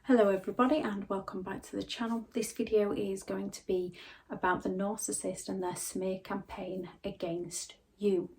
Hello everybody and welcome back to the channel. This video is going to be about the narcissist and their smear campaign against you.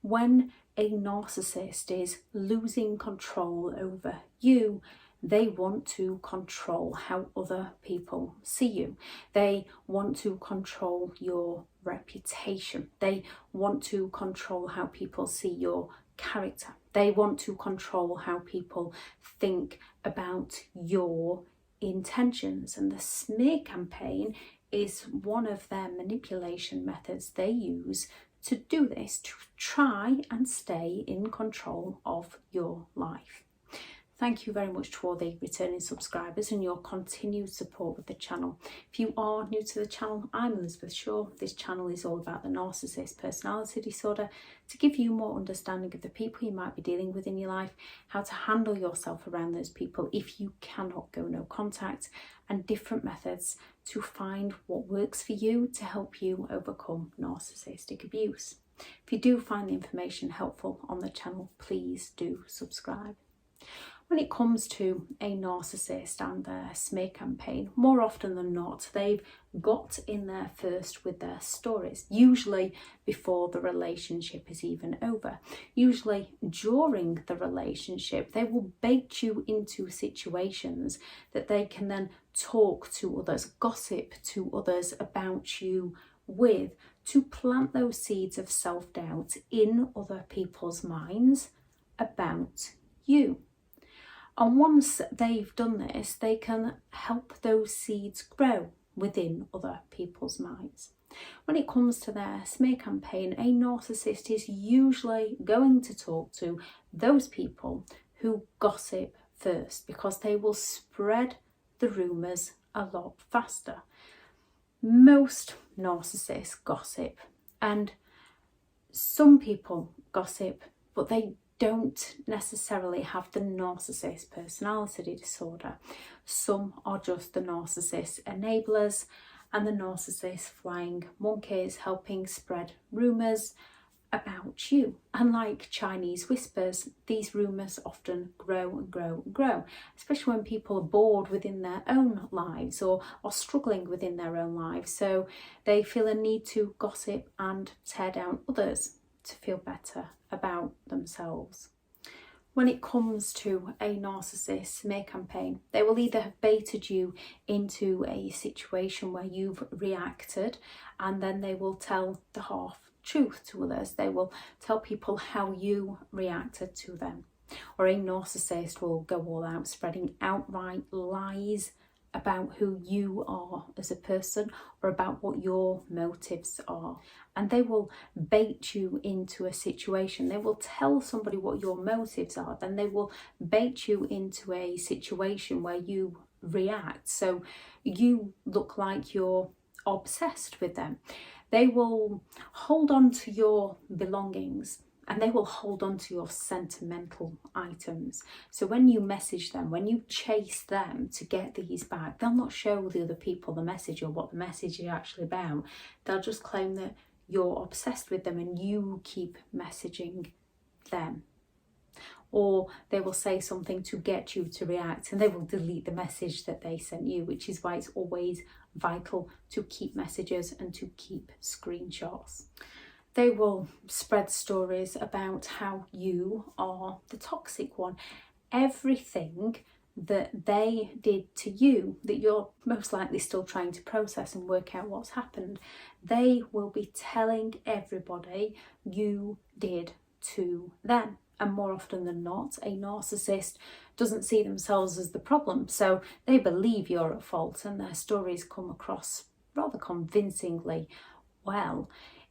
When a narcissist is losing control over you, they want to control how other people see you. They want to control your reputation. They want to control how people see your character. They want to control how people think about your intentions, and the smear campaign is one of their manipulation methods they use to do this, to try and stay in control of your life. Thank you very much to all the returning subscribers and your continued support with the channel. If you are new to the channel, I'm Elizabeth Shaw. This channel is all about the narcissist personality disorder, to give you more understanding of the people you might be dealing with in your life, how to handle yourself around those people if you cannot go no contact, and different methods to find what works for you to help you overcome narcissistic abuse. If you do find the information helpful on the channel, please do subscribe. When it comes to a narcissist and their smear campaign, more often than not, they've got in there first with their stories, usually before the relationship is even over. Usually during the relationship, they will bait you into situations that they can then talk to others, gossip to others about you with, to plant those seeds of self-doubt in other people's minds about you. And once they've done this, they can help those seeds grow within other people's minds. When it comes to their smear campaign, a narcissist is usually going to talk to those people who gossip first, because they will spread the rumours a lot faster. Most narcissists gossip, and some people gossip, but they don't necessarily have the narcissist personality disorder. Some are just the narcissist enablers and the narcissist flying monkeys, helping spread rumours about you. And like Chinese whispers, these rumours often grow and grow and grow, especially when people are bored within their own lives or are struggling within their own lives. So they feel a need to gossip and tear down others to feel better about themselves. When it comes to a narcissist smear campaign, they will either have baited you into a situation where you've reacted, and then they will tell the half truth to others. They will tell people how you reacted to them. Or a narcissist will go all out, spreading outright lies about who you are as a person or about what your motives are. And they will bait you into a situation. They will tell somebody what your motives are, then they will bait you into a situation where you react. So you look like you're obsessed with them. They will hold on to your belongings, and they will hold on to your sentimental items. So when you message them, when you chase them to get these back, they'll not show the other people the message or what the message is actually about. They'll just claim that you're obsessed with them and you keep messaging them. Or they will say something to get you to react, and they will delete the message that they sent you, which is why it's always vital to keep messages and to keep screenshots. They will spread stories about how you are the toxic one. Everything that they did to you, that you're most likely still trying to process and work out what's happened, they will be telling everybody you did to them. And more often than not, a narcissist doesn't see themselves as the problem, so they believe you're at fault, and their stories come across rather convincingly well.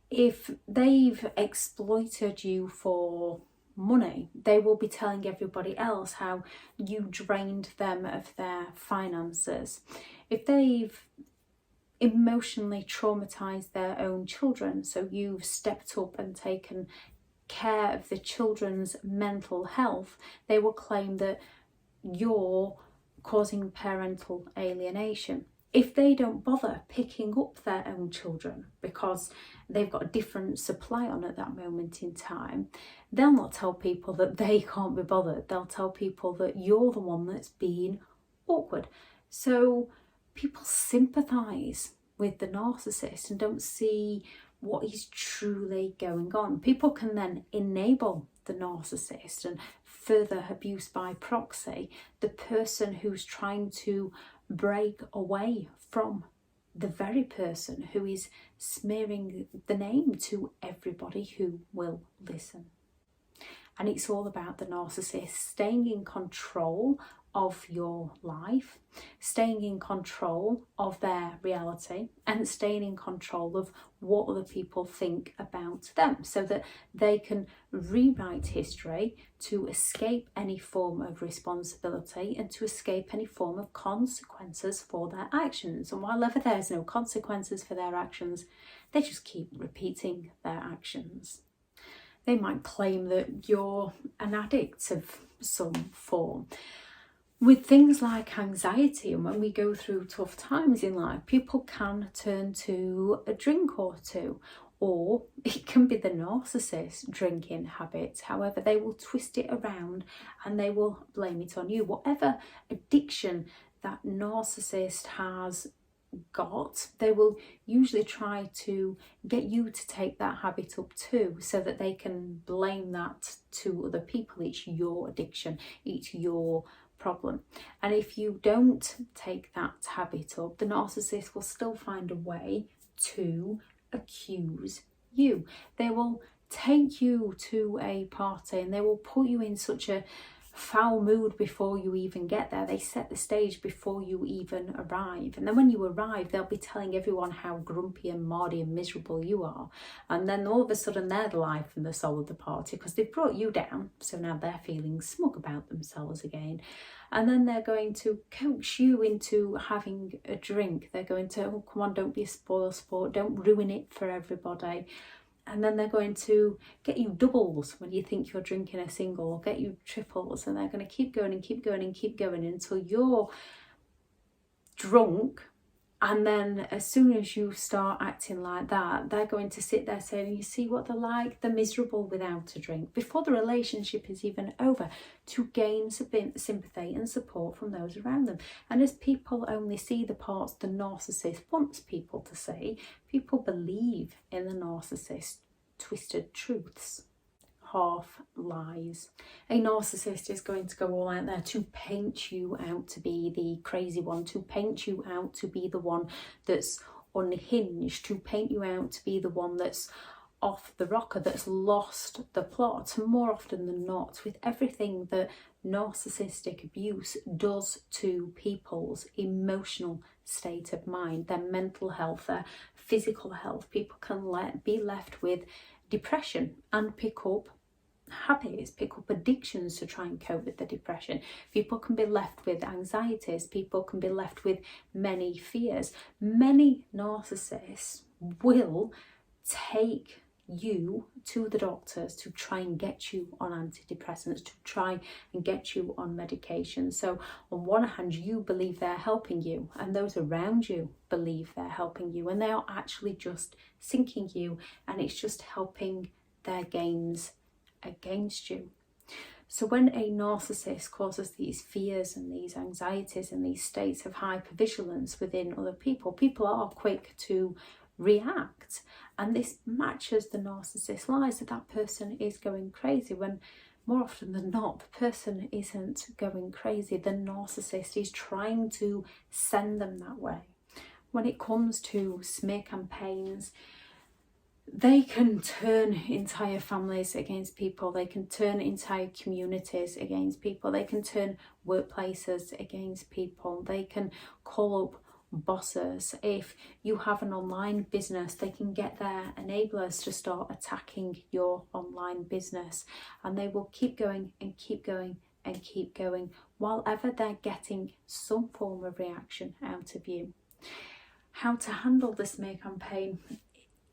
If they've exploited you for money, they will be telling everybody else how you drained them of their finances. If they've emotionally traumatized their own children, so you've stepped up and taken care of the children's mental health, they will claim that you're causing parental alienation. If they don't bother picking up their own children because they've got a different supply on at that moment in time, they'll not tell people that they can't be bothered. They'll tell people that you're the one that's being awkward. So people sympathise with the narcissist and don't see what is truly going on. People can then enable the narcissist and further abuse by proxy the person who's trying to break away from the very person who is smearing the name to everybody who will listen. And it's all about the narcissist staying in control of your life, staying in control of their reality, and staying in control of what other people think about them, so that they can rewrite history to escape any form of responsibility and to escape any form of consequences for their actions. And while ever there's no consequences for their actions, they just keep repeating their actions. They might claim that you're an addict of some form. With things like anxiety, and when we go through tough times in life, people can turn to a drink or two, or it can be the narcissist drinking habit. However, they will twist it around and they will blame it on you. Whatever addiction that narcissist has got, they will usually try to get you to take that habit up too, so that they can blame that to other people. It's your addiction, it's your problem. And if you don't take that habit up, the narcissist will still find a way to accuse you. They will take you to a party and they will put you in such a foul mood before you even get there. They set the stage before you even arrive, and then when you arrive they'll be telling everyone how grumpy and mardy and miserable you are, and then all of a sudden they're the life and the soul of the party because they've brought you down, so now they're feeling smug about themselves again. And then they're going to coax you into having a drink. They're going to, oh come on, don't be a spoil sport, don't ruin it for everybody. And then they're going to get you doubles when you think you're drinking a single, or get you triples, and they're going to keep going and keep going and keep going until you're drunk. And then as soon as you start acting like that, they're going to sit there saying, you see what they're like? They're miserable without a drink, before the relationship is even over, to gain sympathy and support from those around them. And as people only see the parts the narcissist wants people to see, people believe in the narcissist's twisted truths, half lies. A narcissist is going to go all out there to paint you out to be the crazy one, to paint you out to be the one that's unhinged, to paint you out to be the one that's off the rocker, that's lost the plot. And more often than not, with everything that narcissistic abuse does to people's emotional state of mind, their mental health, their physical health, people can be left with depression and pick up habits, pick up addictions to try and cope with the depression. People can be left with anxieties, people can be left with many fears. Many narcissists will take you to the doctors to try and get you on antidepressants, to try and get you on medication. So on one hand, you believe they're helping you, and those around you believe they're helping you, and they are actually just sinking you, and it's just helping their gains against you. So when a narcissist causes these fears and these anxieties and these states of hypervigilance within other people, people are quick to react, and this matches the narcissist's lies that that person is going crazy, when more often than not the person isn't going crazy. The narcissist is trying to send them that way. When it comes to smear campaigns, they can turn entire families against people, they can turn entire communities against people, they can turn workplaces against people, they can call up bosses. If you have an online business, they can get their enablers to start attacking your online business, and they will keep going and keep going and keep going while ever they're getting some form of reaction out of you. How to handle the smear campaign?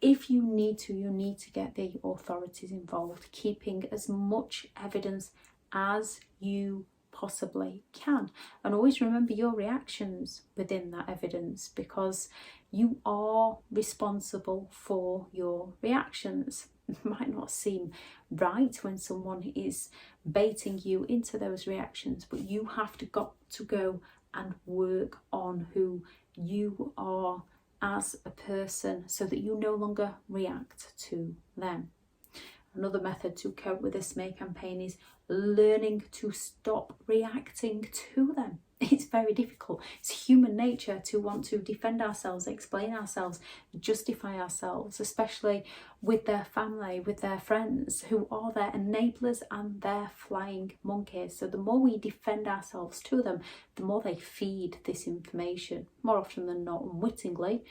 If you need to get the authorities involved, keeping as much evidence as you possibly can. And always remember your reactions within that evidence, because you are responsible for your reactions. It might not seem right when someone is baiting you into those reactions, but you have got to go and work on who you are as a person so that you no longer react to them. Another method to cope with a smear campaign is learning to stop reacting to them. It's very difficult. It's human nature to want to defend ourselves, explain ourselves, justify ourselves, especially with their family, with their friends, who are their enablers and their flying monkeys. So the more we defend ourselves to them, the more they feed this information, more often than not unwittingly,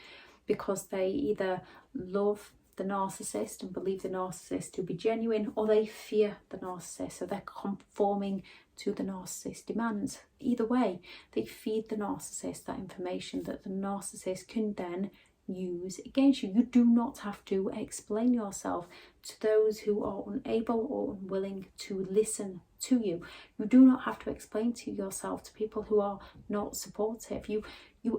because they either love the narcissist and believe the narcissist to be genuine, or they fear the narcissist, so they're conforming to the narcissist's demands. Either way, they feed the narcissist that information that the narcissist can then use against you. You do not have to explain yourself to those who are unable or unwilling to listen to you. You do not have to explain to yourself to people who are not supportive. You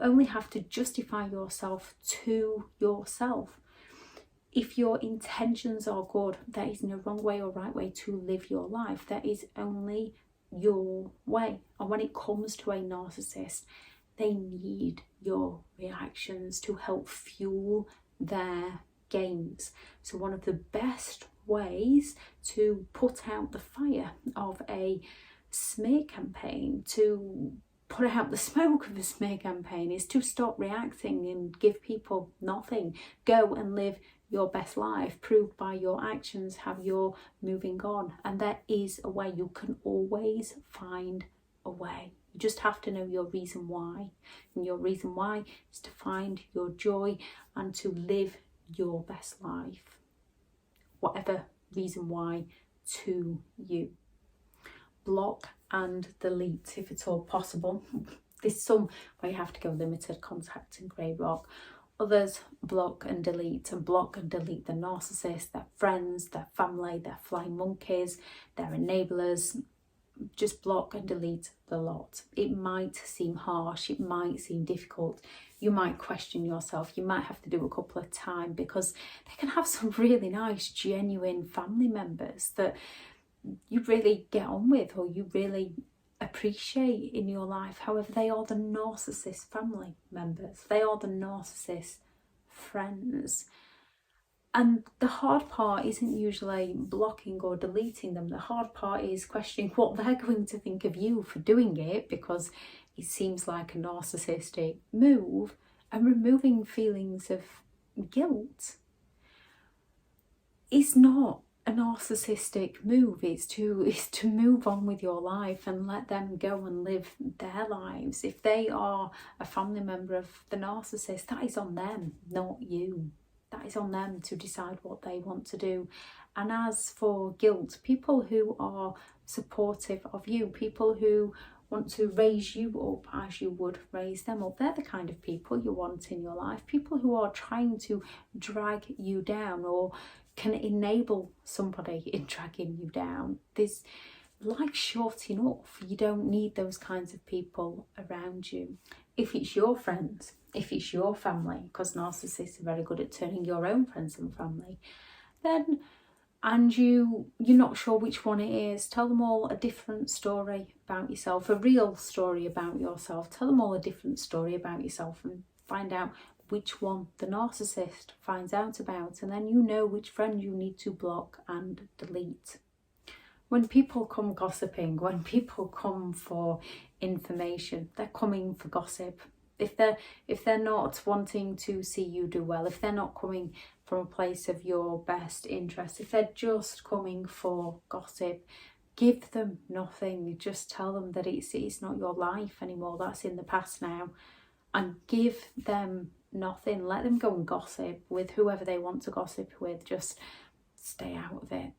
only have to justify yourself to yourself. If your intentions are good, there is no wrong way or right way to live your life. There is only your way. And when it comes to a narcissist, they need your reactions to help fuel their games. So one of the best ways to put out the fire of a smear campaign, to put out the smoke of a smear campaign, is to stop reacting and give people nothing. Go and live your best life, proved by your actions, have your moving on. And there is a way. You can always find a way. You just have to know your reason why. And your reason why is to find your joy and to live your best life. Whatever reason why to you. Block and delete if it's all possible. There's some where you have to go limited contact and grey rock. Others block and delete the narcissist, their friends, their family, their flying monkeys, their enablers. Just block and delete the lot. It might seem harsh, it might seem difficult. You might question yourself, you might have to do a couple of times, because they can have some really nice, genuine family members that you really get on with or you really appreciate in your life. However, they are the narcissist family members. They are the narcissist friends. And the hard part isn't usually blocking or deleting them. The hard part is questioning what they're going to think of you for doing it, because it seems like a narcissistic move, and removing feelings of guilt is not a narcissistic move. Is to move on with your life and let them go and live their lives. If they are a family member of the narcissist, that is on them, not you. That is on them to decide what they want to do. And as for guilt, people who are supportive of you, people who want to raise you up as you would raise them up, they're the kind of people you want in your life. People who are trying to drag you down or can enable somebody in dragging you down. This life's short enough. You don't need those kinds of people around you. If it's your friends, if it's your family, because narcissists are very good at turning your own friends and family, then, and you're not sure which one it is, tell them all a different story about yourself, a real story about yourself. Tell them all a different story about yourself and find out which one the narcissist finds out about, and then you know which friend you need to block and delete. When people come gossiping, when people come for information, they're coming for gossip. If they're not wanting to see you do well, if they're not coming from a place of your best interest, if they're just coming for gossip, give them nothing. Just tell them that it's not your life anymore. That's in the past now. And give them nothing. Let them go and gossip with whoever they want to gossip with. Just stay out of it.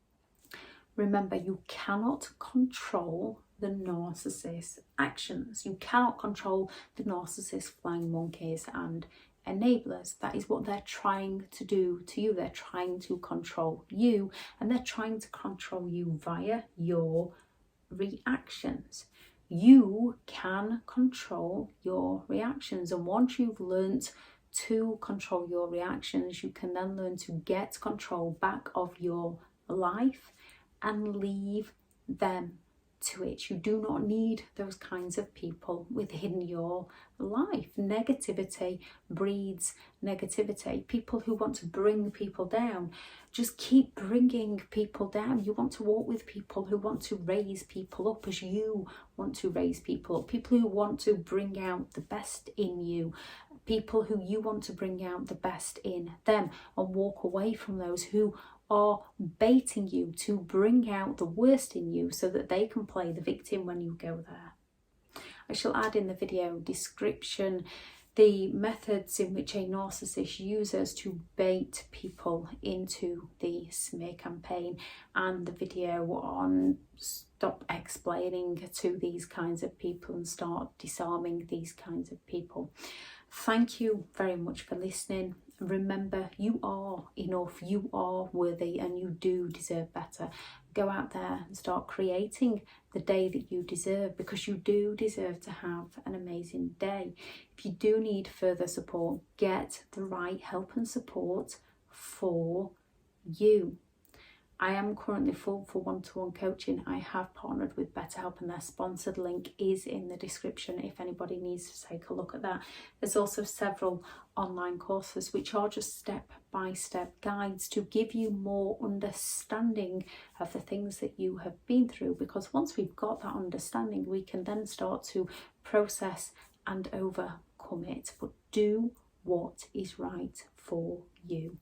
Remember, you cannot control the narcissist's actions. You cannot control the narcissist's flying monkeys and enablers. That is what they're trying to do to you. They're trying to control you, and they're trying to control you via your reactions. You can control your reactions, and once you've learnt to control your reactions, you can then learn to get control back of your life and leave them to it. You do not need those kinds of people within your life. Negativity breeds negativity. People who want to bring people down just keep bringing people down. You want to walk with people who want to raise people up as you want to raise people up. People who want to bring out the best in you. People who you want to bring out the best in them, and walk away from those who are baiting you to bring out the worst in you so that they can play the victim when you go there. I shall add in the video description the methods in which a narcissist uses to bait people into the smear campaign, and the video on stop explaining to these kinds of people and start disarming these kinds of people. Thank you very much for listening. Remember, you are enough, you are worthy, and you do deserve better. Go out there and start creating the day that you deserve, because you do deserve to have an amazing day. If you do need further support, get the right help and support for you. I am currently full for one-to-one coaching. I have partnered with BetterHelp, and their sponsored link is in the description if anybody needs to take a look at that. There's also several online courses which are just step-by-step guides to give you more understanding of the things that you have been through, because once we've got that understanding, we can then start to process and overcome it. But do what is right for you.